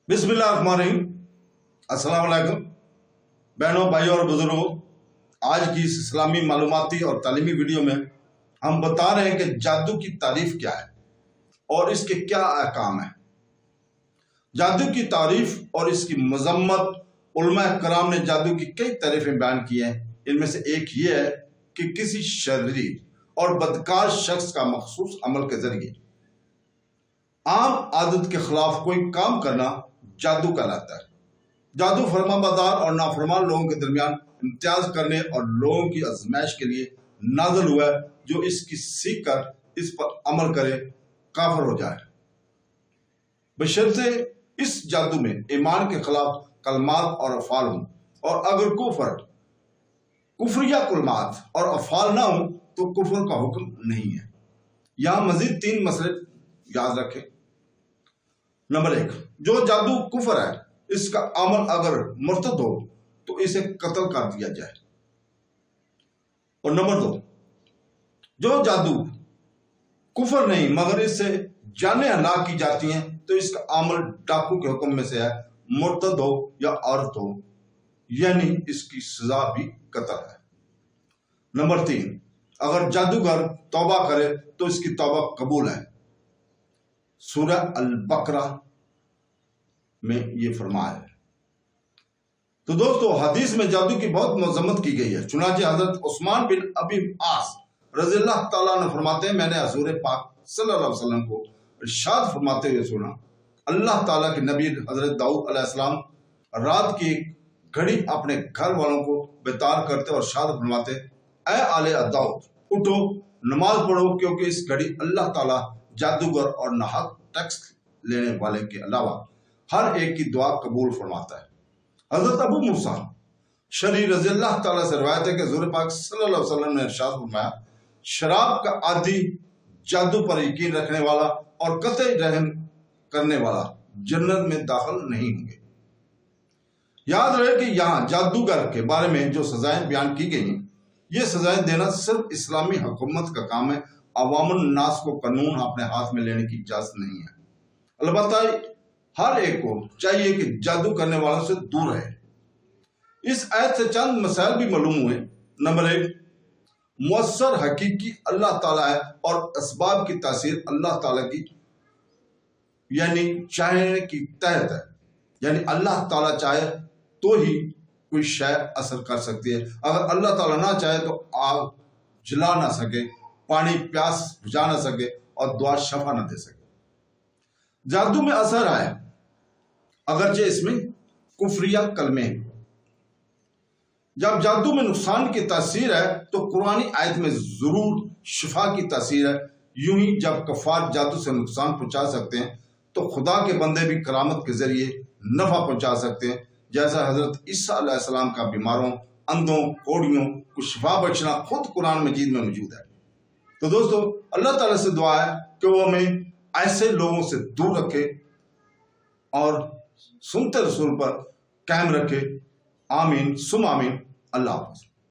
बिस्मिल्लाहिर्रहमानिर्रहीम। अस्सलाम वालेकुम बहनों, भाइयों और बुजुर्गों। आज की इस इस्लामी मालूमाती और तालीमी वीडियो में हम बता रहे हैं कि जादू की तारीफ क्या है और इसके क्या अहकाम है। जादू की तारीफ और इसकी मजम्मत, उलमा कराम ने जादू की कई तारीफें बयान की हैं। इनमें से एक ये है कि किसी शरीर और बदकार शख्स का मखसूस अमल के जरिए आम आदत के खिलाफ कोई काम करना जादू कहलाता है। जादू फरमाबरदार और नाफरमान लोगों के दरमियान इम्तियाज करने और लोगों की आजमाइश के लिए नाज़िल हुआ है। जो इसकी सीख कर इस पर अमल करे काफिर हो जाए, बशर्ते इस जादू में ईमान के खिलाफ कलमात और अफाल हों, और अगर कुफरिया कलमात और अफाल ना हो तो कुफर का हुक्म नहीं है। यहां मजीद 3 मसले याद रखें। नंबर 1, जो जादू कुफर है, इसका अमल अगर मुर्तद हो तो इसे कत्ल कर दिया जाए। और नंबर 2, जो जादू कुफर नहीं मगर इससे जानें हलाक की जाती हैं तो इसका अमल डाकू के हुक्म में से है, मुर्तद हो या औरत हो, यानी इसकी सजा भी कत्ल है। नंबर 3, अगर जादूगर तौबा करे तो इसकी तौबा कबूल है। सूरह अल-बकरा में ये फरमाया है। तो दोस्तों, हदीस में जादू की बहुत मजम्मत की गई है। चुनांचे हजरत उस्मान बिन अबी आस रज़ियल्लाहु ताला अन्हु फरमाते हैं, मैंने हुज़ूर पाक सल्लल्लाहु अलैहि वसल्लम को इरशाद फरमाते हुए सुना, अल्लाह ताला के नबी हजरत दाऊद अलैहिस्सलाम रात की घड़ी अपने घर वालों को बेतार करते और इरशाद फरमाते, ऐ आले दाऊद, उठो नमाज पढ़ो, क्योंकि इस घड़ी अल्लाह ताला जादूगर और नाहक टैक्स लेने वाले के अलावा हर एक की दुआ कबूल फरमाता है। हजरत अबू मूसा शरी रज़ियल्लाहु ताला से रवायत है कि हुज़ूर पाक सल्लल्लाहु अलैहि वसल्लम ने इरशाद फरमाया, शराब का आदी, जादू पर यकीन रखने वाला और कतई रहम करने वाला जन्नत में दाखिल नहीं होंगे। याद रहे कि यहाँ जादूगर के बारे में जो सजाएं बयान की गई, ये सजाएं देना सिर्फ इस्लामी हुकूमत का काम है। अवामुन नास को कानून अपने हाथ में लेने की इजाजत नहीं है। अलबत्ता हर एक को चाहिए कि जादू करने वालों से दूर रहे। इस आयत से चंद मसाइल भी मालूम हुए। नंबर 1, मुअस्सर हकीकी अल्लाह ताला है और असबाब की तासीर अल्लाह ताला की यानी चाहने की तहत है। यानी अल्लाह ताला चाहे तो ही कोई शय असर कर सकती है। अगर अल्लाह ताला ना चाहे तो आग जला ना सके, पानी प्यास बुझा ना सके और दुआ शफा ना दे सके। जादू में असर आए अगरचे इसमें कुफरिया कलमे। जब जादू में नुकसान की तासीर है तो कुरानी आयत में जरूर शिफा की तासीर है। यूं ही जब कफार जादू से नुकसान पहुंचा सकते हैं तो खुदा के बंदे भी करामत के जरिए नफा पहुंचा सकते हैं, जैसा हजरत ईसा अलैहिस्सलाम का बीमारों, अंधों, कोढ़ियों को शिफा बख्शना खुद कुरान मजीद में मौजूद है। तो दोस्तों, अल्लाह ताला से दुआ है कि वो हमें ऐसे लोगों से दूर रखे और सुनते रसूल पर कायम रखे। आमीन सुम आमीन। अल्लाह हाफ़िज़।